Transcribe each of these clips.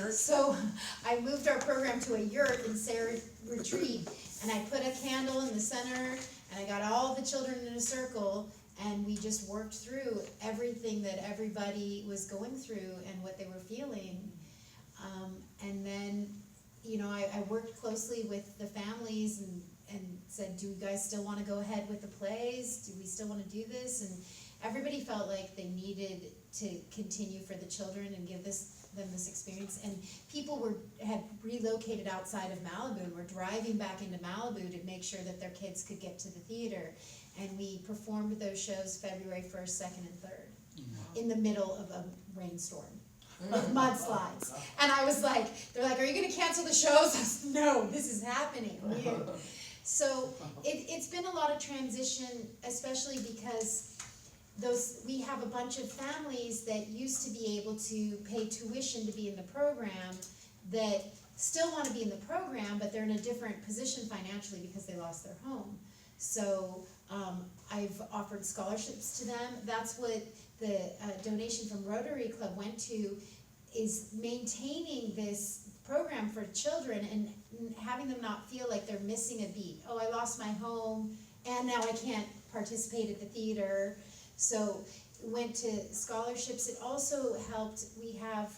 yurt? So I moved our program to a yurt in Sarah Retreat, and I put a candle in the center, and I got all the children in a circle, and we just worked through everything that everybody was going through and what they were feeling. And then, you know, I worked closely with the families and said, do you guys still want to go ahead with the plays? Do we still want to do this? And everybody felt like they needed to continue for the children and give them this experience. And people had relocated outside of Malibu and were driving back into Malibu to make sure that their kids could get to the theater. And we performed those shows February 1st, 2nd, and 3rd in the middle of a rainstorm. Mudslides. And I was like, they're like, are you going to cancel the shows? I was, no, this is happening. So it's been a lot of transition, especially because we have a bunch of families that used to be able to pay tuition to be in the program that still want to be in the program, but they're in a different position financially because they lost their home. So I've offered scholarships to them. That's what the donation from Rotary Club went to, is maintaining this program for children and having them not feel like they're missing a beat. Oh, I lost my home and now I can't participate at the theater. So went to scholarships. It also helped, we have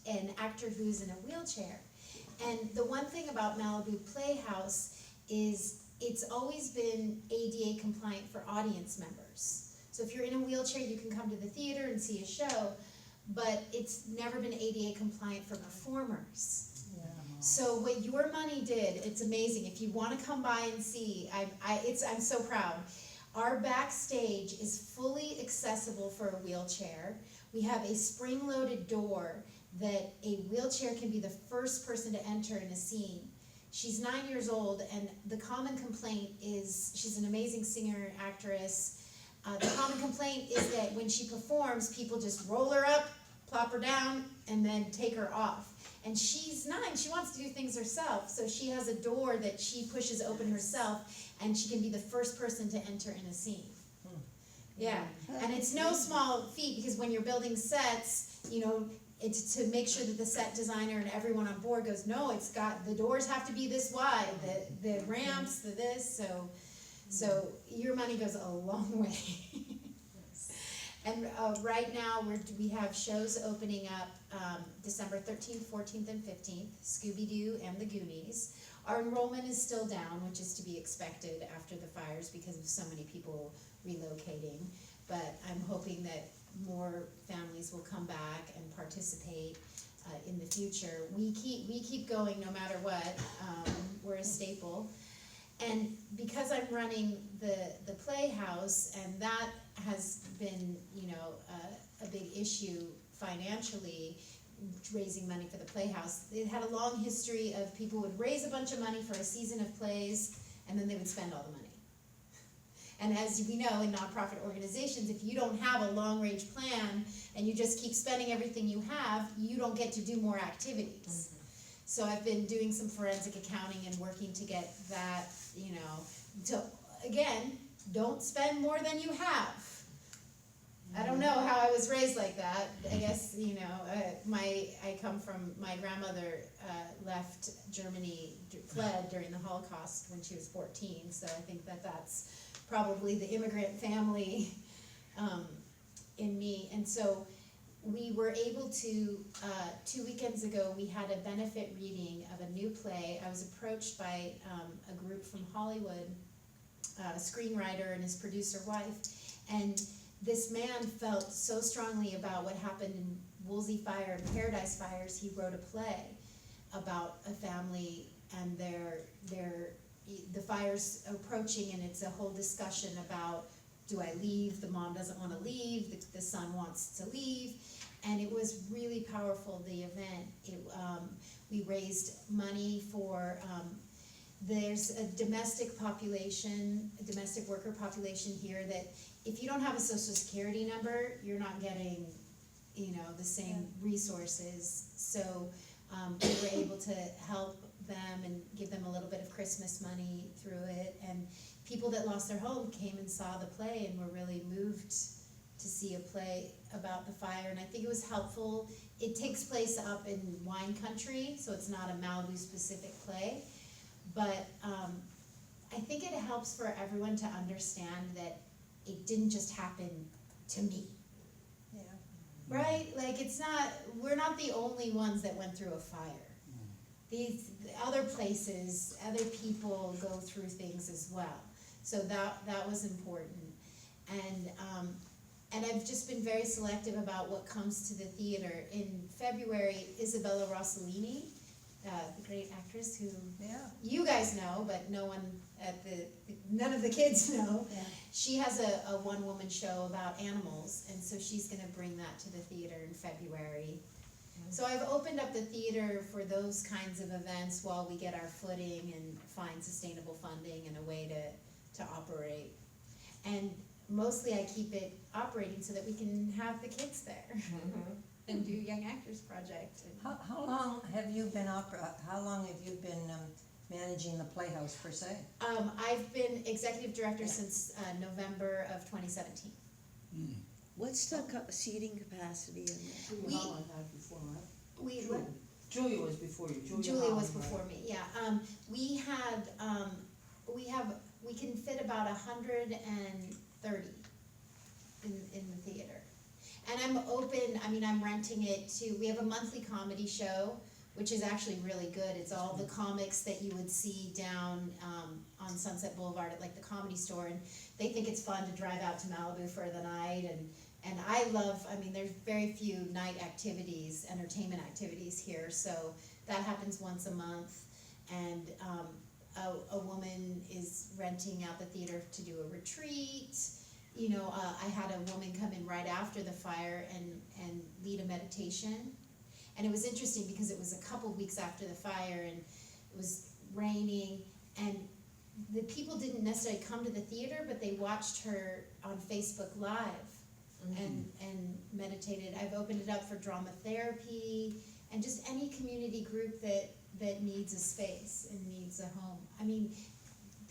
an actor who's in a wheelchair. And the one thing about Malibu Playhouse is it's always been ADA compliant for audience members. So if you're in a wheelchair, you can come to the theater and see a show, but it's never been ADA compliant for performers. Yeah. So what your money did, it's amazing. If you want to come by and see, I'm so proud. Our backstage is fully accessible for a wheelchair. We have a spring-loaded door that a wheelchair can be the first person to enter in a scene. She's 9 years old, and the common complaint is, she's an amazing singer, actress. The common complaint is that when she performs, people just roll her up, plop her down, and then take her off. And she's 9, she wants to do things herself, so she has a door that she pushes open herself, and she can be the first person to enter in a scene. Yeah, and it's no small feat, because when you're building sets, you know, it's to make sure that the set designer and everyone on board goes, no, it's got, the doors have to be this wide, the ramps, the this, so your money goes a long way. And right now we have shows opening up December 13th, 14th, and 15th, Scooby-Doo and the Goonies. Our enrollment is still down, which is to be expected after the fires because of so many people relocating. But I'm hoping that more families will come back and participate in the future. We keep going no matter what. We're a staple. And because I'm running the Playhouse, and that has been, you know, a big issue financially, raising money for the Playhouse. It had a long history of people would raise a bunch of money for a season of plays, and then they would spend all the money. And as we know in nonprofit organizations, if you don't have a long-range plan and you just keep spending everything you have, you don't get to do more activities. So I've been doing some forensic accounting and working to get that, you know, to, again, don't spend more than you have. I don't know how I was raised like that. I guess, you know, I come from, my grandmother left Germany, fled during the Holocaust when she was 14, so I think that's probably the immigrant family in me. And so we were able to, 2 weekends ago, we had a benefit reading of a new play. I was approached by a group from Hollywood, a screenwriter and his producer wife, and this man felt so strongly about what happened in Woolsey Fire and Paradise Fires, he wrote a play about a family and the fire's approaching, and it's a whole discussion about, do I leave? The mom doesn't want to leave, the son wants to leave, and it was really powerful, the event. We raised money for, there's a domestic worker population here that if you don't have a social security number, you're not getting, you know, the same resources. So we were able to help them and give them a little bit of Christmas money through it. And people that lost their home came and saw the play and were really moved to see a play about the fire, and I think it was helpful. It takes place up in wine country, so it's not a Malibu specific play, but I think it helps for everyone to understand that it didn't just happen to me. Yeah. Right? Like we're not the only ones that went through a fire. These other places, other people go through things as well. So that was important. And I've just been very selective about what comes to the theater. In February, Isabella Rossellini, the great actress who Yeah. you guys know, but none of the kids know. Yeah. She has a one-woman show about animals, and so she's gonna bring that to the theater in February. So I've opened up the theater for those kinds of events while we get our footing and find sustainable funding and a way to operate. And mostly I keep it operating so that we can have the kids there and do Young Actors Project. How long have you been managing the Playhouse per se? I've been executive director since November of 2017. What's the seating capacity in there? We- Holland had before, right? We Julia was before you, Julia was Holland, right? before me, yeah. We can fit about 130 in the theater. And I'm open, I'm renting it to, we have a monthly comedy show, which is actually really good. It's all the comics that you would see down on Sunset Boulevard at like the Comedy Store, and they think it's fun to drive out to Malibu for the night, and I love, there's very few night activities, entertainment activities here, so that happens once a month. And a woman is renting out the theater to do a retreat. I had a woman come in right after the fire and lead a meditation. And it was interesting because it was a couple weeks after the fire and it was raining, and the people didn't necessarily come to the theater, but they watched her on Facebook Live and meditated. I've opened it up for drama therapy and just any community group that needs a space and needs a home.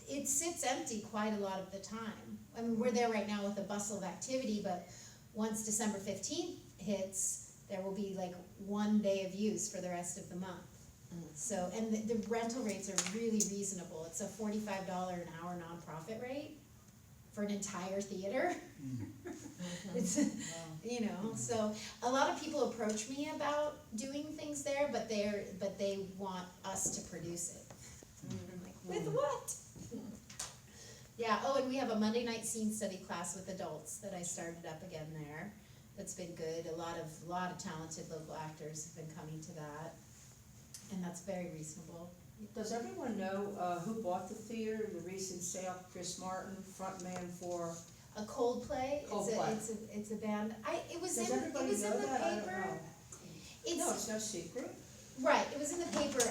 It sits empty quite a lot of the time. We're there right now with a bustle of activity, but once December 15th hits, there will be like 1 day of use for the rest of the month. So, and the rental rates are really reasonable. It's a $45 an hour nonprofit rate for an entire theater. It's, so a lot of people approach me about doing things there, but they want us to produce it. I'm like, with what? Yeah, and we have a Monday night scene study class with adults that I started up again there. That's been good. A lot of talented local actors have been coming to that, and that's very reasonable. Does everyone know who bought the theater, the recent sale, Chris Martin, frontman for? A Coldplay. Coldplay. It's a band. It was Does in everybody the know that? I don't paper. know. No, it's no secret. Right, it was in the paper.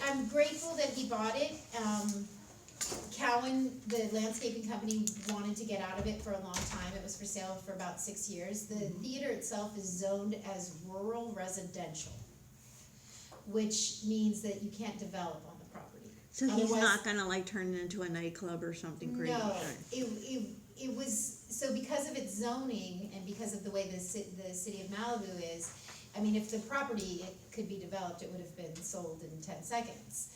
I'm grateful that he bought it. Cowan, the landscaping company, wanted to get out of it for a long time. It was for sale for about 6 years. The theater itself is zoned as rural residential, which means that you can't develop on the property. So he's Otherwise- not gonna turn it into a nightclub or something crazy? No, it was, so because of its zoning and because of the way the city of Malibu is, if the property could be developed, it would have been sold in 10 seconds.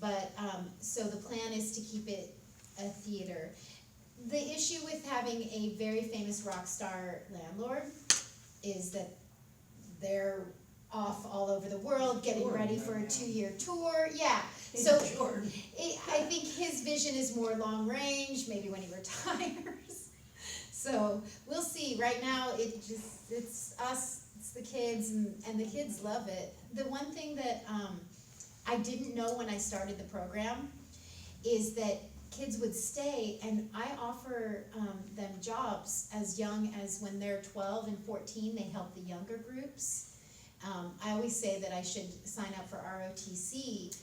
But, so the plan is to keep it a theater. The issue with having a very famous rock star landlord is that they're off all over the world getting Touring ready right for a now. 2-year tour, yeah. So I think his vision is more long range, maybe when he retires. So we'll see. Right now, it's us, it's the kids, and the kids love it. The one thing that I didn't know when I started the program is that kids would stay, and I offer them jobs as young as when they're 12 and 14. They help the younger groups. I always say that I should sign up for ROTC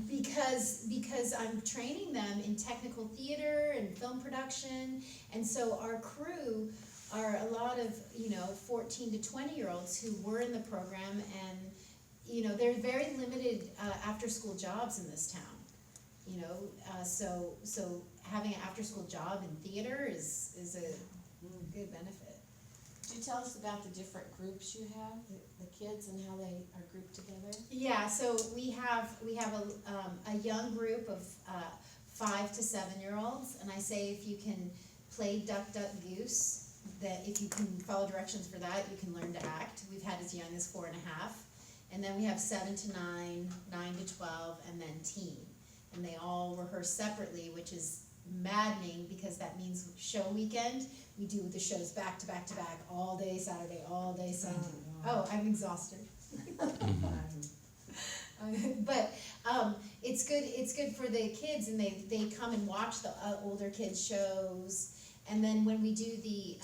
because I'm training them in technical theater and film production, and so our crew are a lot of 14 to 20-year-olds who were in the program, and there are very limited after-school jobs in this town. So having an after-school job in theater is a good benefit. Could you tell us about the different groups you have, the kids and how they are grouped together? Yeah, so we have a young group of 5 to 7-year-olds, and I say if you can play Duck Duck Goose, that if you can follow directions for that, you can learn to act. We've had as young as 4 and a half, and then we have 7 to 9, 9 to 12, and then teen, and they all rehearse separately, which is maddening because that means show weekend. We do the shows back to back to back all day Saturday, all day Sunday. Oh, I'm exhausted. But it's good for the kids, and they come and watch the older kids shows. And then when we do the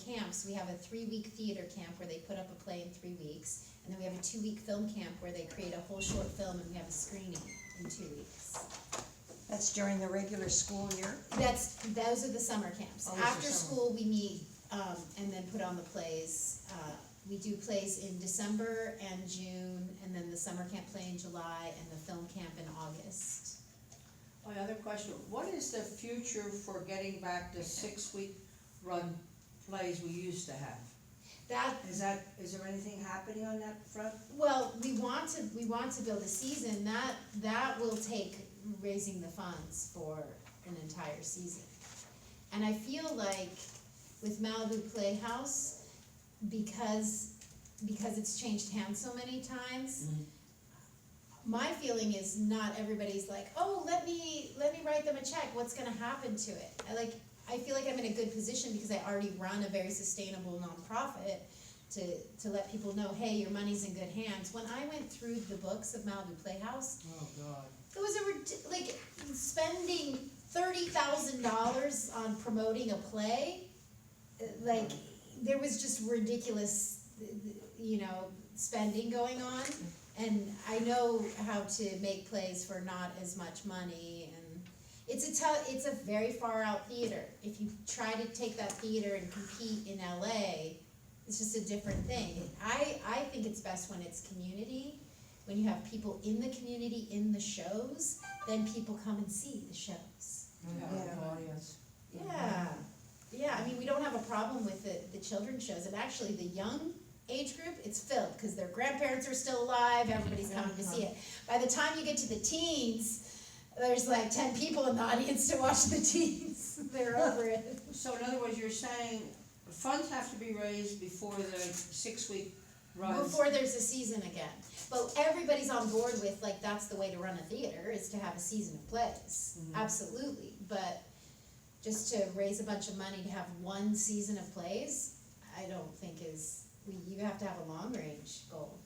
camps, we have a 3-week theater camp where they put up a play in 3 weeks, and then we have a 2-week film camp where they create a whole short film, and we have a screening in 2 weeks. That's during the regular school year? Those are the summer camps. Oh, those are After summer. school, we meet and then put on the plays. We do plays in December and June, and then the summer camp play in July, and the film camp in August. My other question, what is the future for getting back to 6-week run plays we used to have? Is there anything happening on that front? Well, we want to build a season that will take raising the funds for an entire season. And I feel like with Malibu Playhouse, because it's changed hands so many times, my feeling is not everybody's like, oh, let me write them a check. What's going to happen to it? I feel like I'm in a good position because I already run a very sustainable nonprofit to let people know, hey, your money's in good hands. When I went through the books of Malibu Playhouse, Oh, God. it was spending $30,000 on promoting a play. Like, there was just ridiculous, spending going on. And I know how to make plays for not as much money, and it's a very far out theater. If you try to take that theater and compete in LA, it's just a different thing. I think it's best when it's community, when you have people in the community in the shows, then people come and see the shows. Yeah, audience. Yeah, I mean, we don't have a problem with the children's shows, and actually the young age group, it's filled, because their grandparents are still alive, everybody's coming to see it. By the time you get to the teens, there's like 10 people in the audience to watch the teens. They're over it. So in other words, you're saying funds have to be raised before the 6-week runs? Before there's a season again. But everybody's on board with, like, that's the way to run a theater, is to have a season of plays. Absolutely. But just to raise a bunch of money to have one season of plays, I don't think you have to have a long range goal.